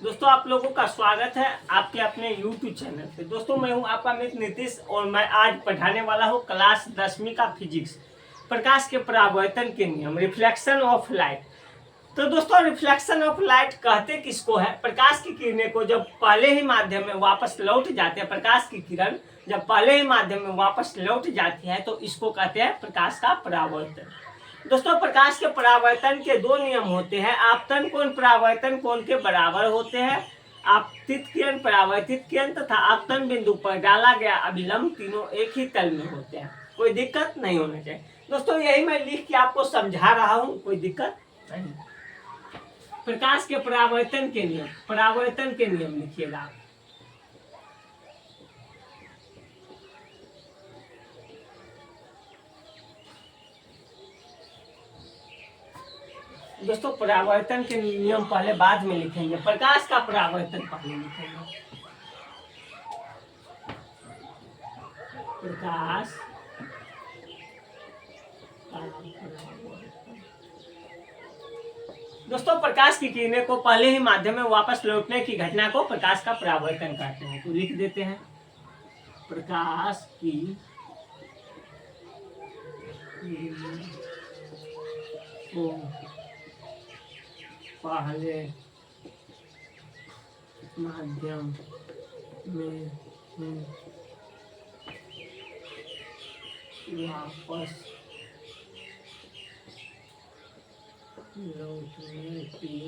दोस्तों आप लोगों का स्वागत है आपके अपने YouTube चैनल पे। दोस्तों मैं हूं आपका मित्र नीतीश और मैं आज पढ़ाने वाला हूं क्लास 10वीं का फिजिक्स, प्रकाश के परावर्तन के नियम, रिफ्लेक्शन ऑफ लाइट। तो दोस्तों रिफ्लेक्शन ऑफ लाइट कहते किसको है? प्रकाश की किरणें को जब पहले ही माध्यम में वापस लौट जाते हैं, प्रकाश की किरण जब पहले ही माध्यम में वापस लौट जाती है तो इसको कहते हैं प्रकाश का परावर्तन। दोस्तों प्रकाश के परावर्तन के दो नियम होते हैं। आपतन कोण परावर्तन कोण के बराबर होते हैं। आपतित किरण, परावर्तित किरण तथा आपतन बिंदु पर डाला गया अभिलंब तीनों एक ही तल में होते हैं। कोई दिक्कत नहीं होना चाहिए। दोस्तों यही मैं लिख के आपको समझा रहा हूँ, कोई दिक्कत नहीं। प्रकाश के परावर्तन के नियम, परावर्तन के नियम लिखिएगा। दोस्तों परावर्तन के नियम पहले बाद में लिखेंगे, प्रकाश का परावर्तन पहले लिखेंगे। प्रकाश दोस्तों प्रकाश की किरणें को पहले ही माध्यम में वापस लौटने की घटना को प्रकाश का परावर्तन कहते हैं। तो लिख देते हैं प्रकाश की को पहले माध्यम में वापस लौटने की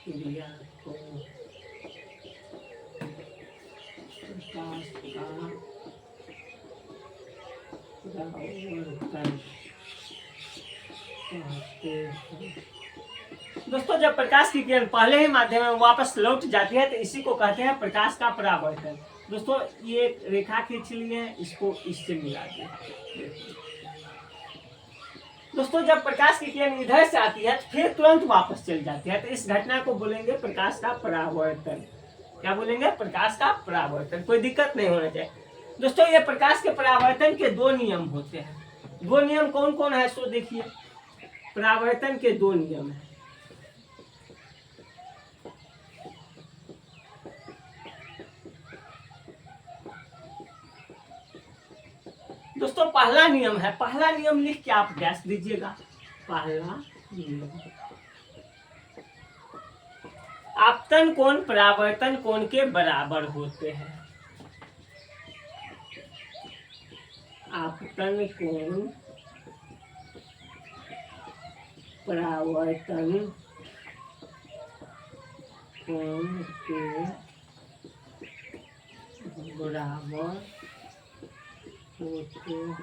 क्रिया को प्रकाश का परावर्तन कहते हैं। दोस्तों जब प्रकाश की किरण पहले ही माध्यम में वापस लौट जाती है तो इसी को कहते हैं प्रकाश का परावर्तन। दोस्तों ये एक रेखा खींच ली है, इसको इससे मिला दिया। दोस्तों जब प्रकाश की किरण इधर से आती है तो फिर तुरंत वापस चल जाती है तो इस घटना को बोलेंगे प्रकाश का परावर्तन। क्या बोलेंगे? प्रकाश का परावर्तन। कोई दिक्कत नहीं होना चाहिए। दोस्तों ये प्रकाश के परावर्तन के दो नियम होते हैं। दो नियम कौन कौन है सो देखिए। परावर्तन के दो नियम है। दोस्तों पहला नियम है, पहला नियम लिख के आप गैस दीजिएगा। पहला नियम, आपतन कोण परावर्तन कोण के बराबर होते हैं। आपतन कोण परावर्तन कोण के बराबर होते हैं।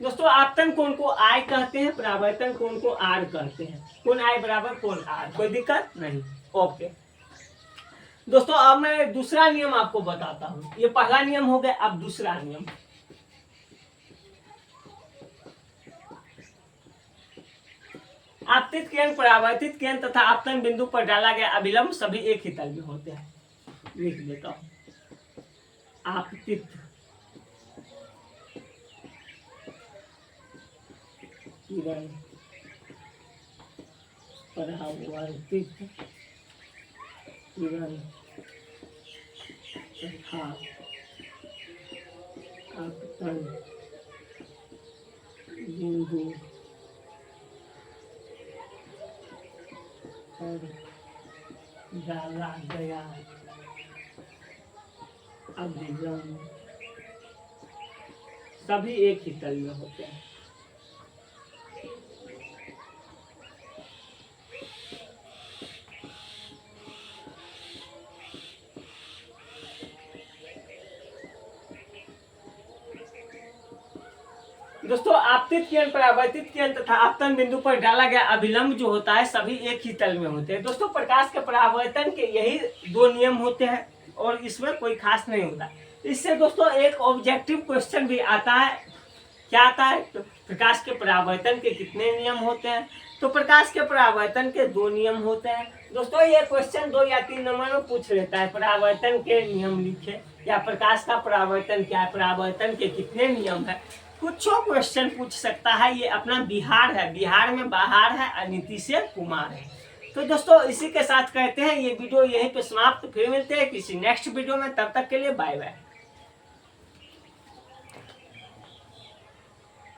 दोस्तों आपतन कोण को आई कहते हैं, परावर्तन कोण को आर कहते हैं। कोण आई बराबर कोण आर। कोई दिक्कत नहीं। ओके दोस्तों अब मैं दूसरा नियम आपको बताता हूँ। ये पहला नियम हो गया, अब दूसरा नियम। आपतित किरण, परावर्तित किरण तथा आपतन बिंदु पर डाला गया अभिलंब सभी एक ही तल में होते हैं। लिख देता हूँ। आपतित किरण, परावर्तित किरण तथा आपतन बिंदु पर डाला गया अभिलंब सभी एक ही तल में होते हैं। दोस्तों आपतित किरण, परावर्तित किरण तथा आपतन बिंदु पर डाला गया अभिलंब जो होता है सभी एक ही तल में होते हैं। दोस्तों प्रकाश के परावर्तन के यही दो नियम होते हैं और इसमें कोई खास नहीं होता। इससे दोस्तों एक ऑब्जेक्टिव क्वेश्चन भी आता है। क्या आता है? तो प्रकाश के परावर्तन के कितने नियम होते हैं? तो प्रकाश के परावर्तन के दो नियम होते हैं। दोस्तों ये क्वेश्चन 2 या 3 नंबर में पूछ लेता है, परावर्तन के नियम लिखे या प्रकाश का परावर्तन क्या है, परावर्तन के कितने नियम है, कुछ क्वेश्चन पूछ सकता है। ये अपना बिहार है, बिहार में बाहर है और नीतीश कुमार है। तो दोस्तों इसी के साथ कहते हैं ये वीडियो यहीं पे समाप्त, फिर मिलते हैं किसी नेक्स्ट वीडियो में, तब तक के लिए बाय बाय।